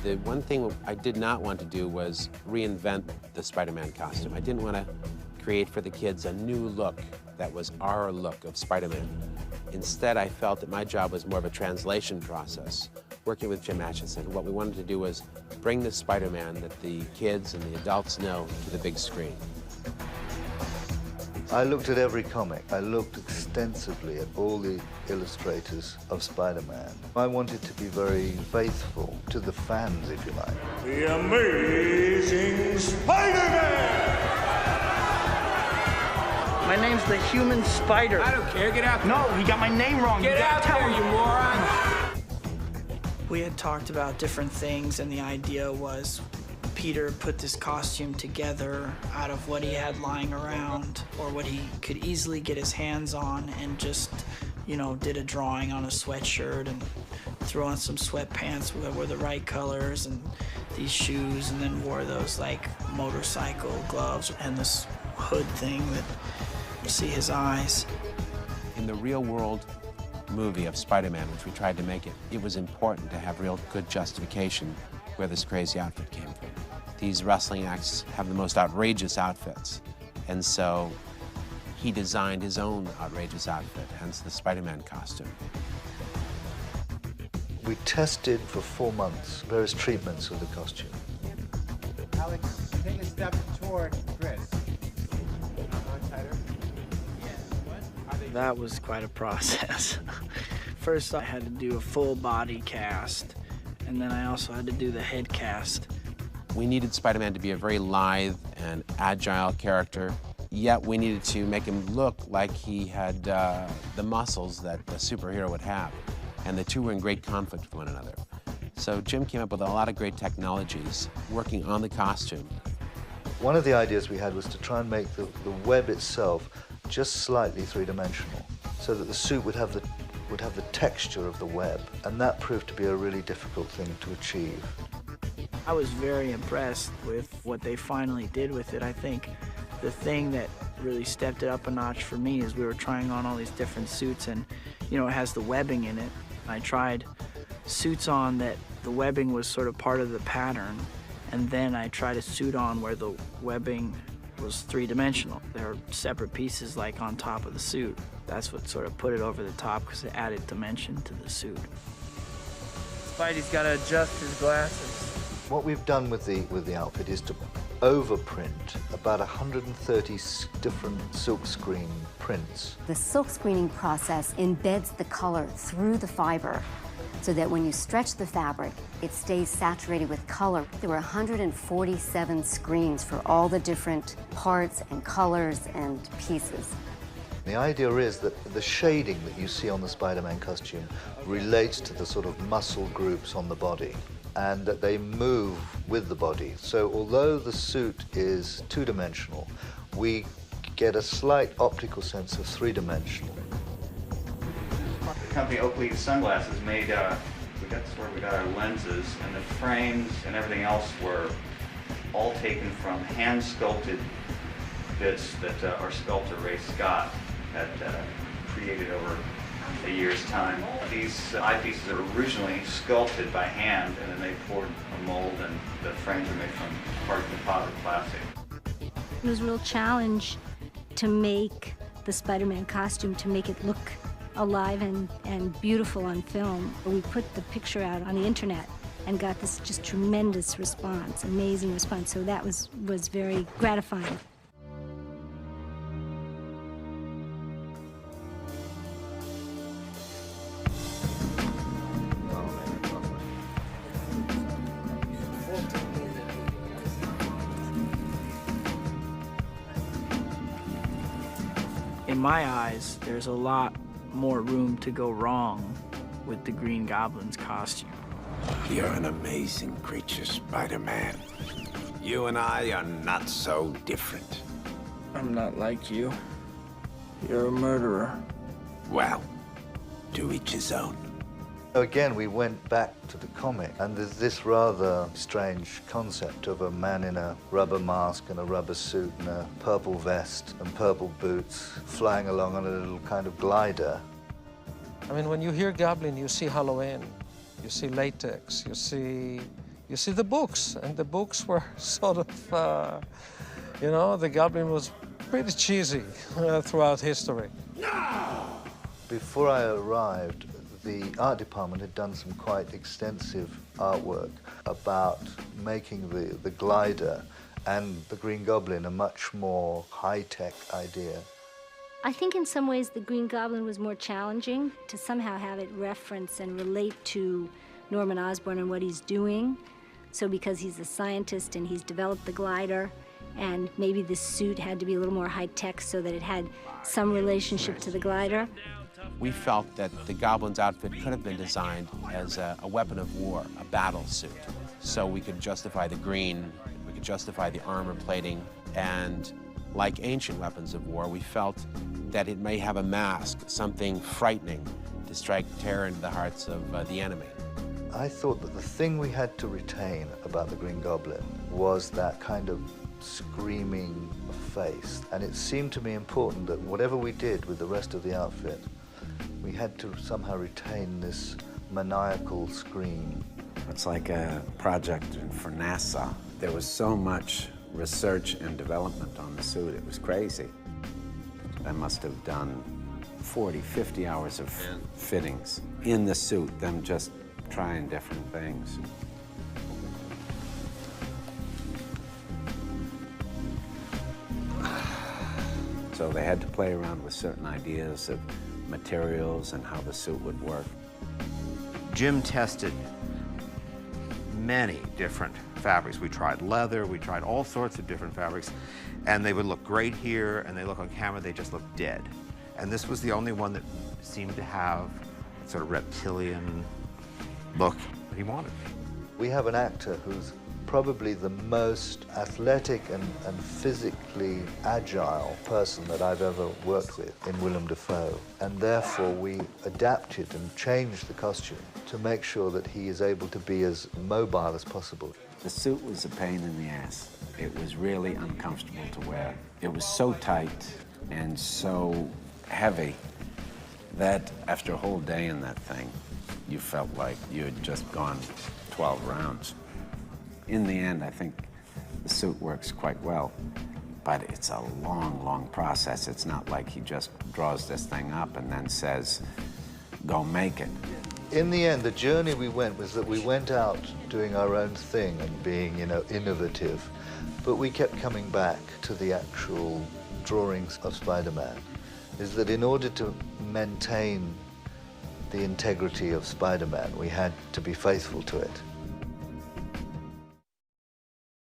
The one thing I did not want to do was reinvent the Spider-Man costume. I didn't want to create for the kids a new look that was our look of Spider-Man. Instead, I felt that my job was more of a translation process, working with Jim Atchison. What we wanted to do was bring the Spider-Man that the kids and the adults know to the big screen. I looked at every comic. I looked extensively at all the illustrators of Spider-Man. I wanted to be very faithful to the fans, if you like. The Amazing Spider-Man! My name's the Human Spider. I don't care, get out there. No, he got my name wrong. Get out there, you moron! We had talked about different things, and the idea was Peter put this costume together out of what he had lying around or what he could easily get his hands on, and just, you know, did a drawing on a sweatshirt and threw on some sweatpants that were the right colors and these shoes, and then wore those like motorcycle gloves and this hood thing that you see his eyes. In the real world movie of Spider-Man, which we tried to make it, it was important to have real good justification where this crazy outfit came from. These wrestling acts have the most outrageous outfits, and so he designed his own outrageous outfit, hence the Spider-Man costume. We tested for 4 months various treatments of the costume. Alex, take a step toward Chris. Tighter. That was quite a process. First, I had to do a full body cast, and then I also had to do the head cast. We needed Spider-Man to be a very lithe and agile character, yet we needed to make him look like he had the muscles that a superhero would have. And the two were in great conflict with one another. So Jim came up with a lot of great technologies working on the costume. One of the ideas we had was to try and make the web itself just slightly three-dimensional, so that the suit would have the texture of the web, and that proved to be a really difficult thing to achieve. I was very impressed with what they finally did with it. I think the thing that really stepped it up a notch for me is we were trying on all these different suits, and you know, it has the webbing in it. I tried suits on that the webbing was sort of part of the pattern, and then I tried a suit on where the webbing was three-dimensional. There are separate pieces like on top of the suit. That's what sort of put it over the top, because it added dimension to the suit. Spidey's got to adjust his glasses. What we've done with the outfit is to overprint about 130 different silkscreen prints. The silk screening process embeds the color through the fiber so that when you stretch the fabric, it stays saturated with color. There were 147 screens for all the different parts and colors and pieces. The idea is that the shading that you see on the Spider-Man costume relates to the sort of muscle groups on the body, and that they move with the body. So although the suit is two-dimensional, we get a slight optical sense of three-dimensional. The company Oakley Sunglasses made, that's where we got our lenses, and the frames and everything else were all taken from hand-sculpted bits that our sculptor, Ray Scott, had created over a year's time. These eyepieces are originally sculpted by hand, and then they poured a mold, and the frames are made from hard composite plastic. It was a real challenge to make the Spider-Man costume, to make it look alive and beautiful on film. We put the picture out on the internet and got this just tremendous response, amazing response. So that was very gratifying. In my eyes, there's a lot more room to go wrong with the Green Goblin's costume. You're an amazing creature, Spider-Man. You and I are not so different. I'm not like you. You're a murderer. Well, to each his own. Again, we went back to the comic, and there's this rather strange concept of a man in a rubber mask and a rubber suit and a purple vest and purple boots flying along on a little kind of glider. I mean, when you hear Goblin, you see Halloween, you see latex, you see you see the books, and the books were sort of, you know, the Goblin was pretty cheesy throughout history. Before I arrived, the art department had done some quite extensive artwork about making the glider and the Green Goblin a much more high-tech idea. I think in some ways the Green Goblin was more challenging to somehow have it reference and relate to Norman Osborn and what he's doing. So because he's a scientist and he's developed the glider, and maybe the suit had to be a little more high-tech so that it had some relationship to the glider. We felt that the Goblin's outfit could have been designed as a weapon of war, a battle suit. So we could justify the green, we could justify the armor plating, and like ancient weapons of war, we felt that it may have a mask, something frightening to strike terror into the hearts of the enemy. I thought that the thing we had to retain about the Green Goblin was that kind of screaming face. And it seemed to me important that whatever we did with the rest of the outfit, we had to somehow retain this maniacal scream. It's like a project for NASA. There was so much research and development on the suit, it was crazy. I must have done 40, 50 hours of fittings in the suit, them just trying different things. So they had to play around with certain ideas of materials and how the suit would work. Jim tested many different fabrics. We tried leather, we tried all sorts of different fabrics, and they would look great here, and they look on camera, they just look dead. And this was the only one that seemed to have sort of reptilian look that he wanted. We have an actor who's probably the most athletic and physically agile person that I've ever worked with in Willem Dafoe. And therefore we adapted and changed the costume to make sure that he is able to be as mobile as possible. The suit was a pain in the ass. It was really uncomfortable to wear. It was so tight and so heavy that after a whole day in that thing, you felt like you had just gone 12 rounds. In the end, I think the suit works quite well, but it's a long, long process. It's not like he just draws this thing up and then says, go make it. In the end, the journey we went was that we went out doing our own thing and being, you know, innovative, but we kept coming back to the actual drawings of Spider-Man. Is that in order to maintain the integrity of Spider-Man, we had to be faithful to it.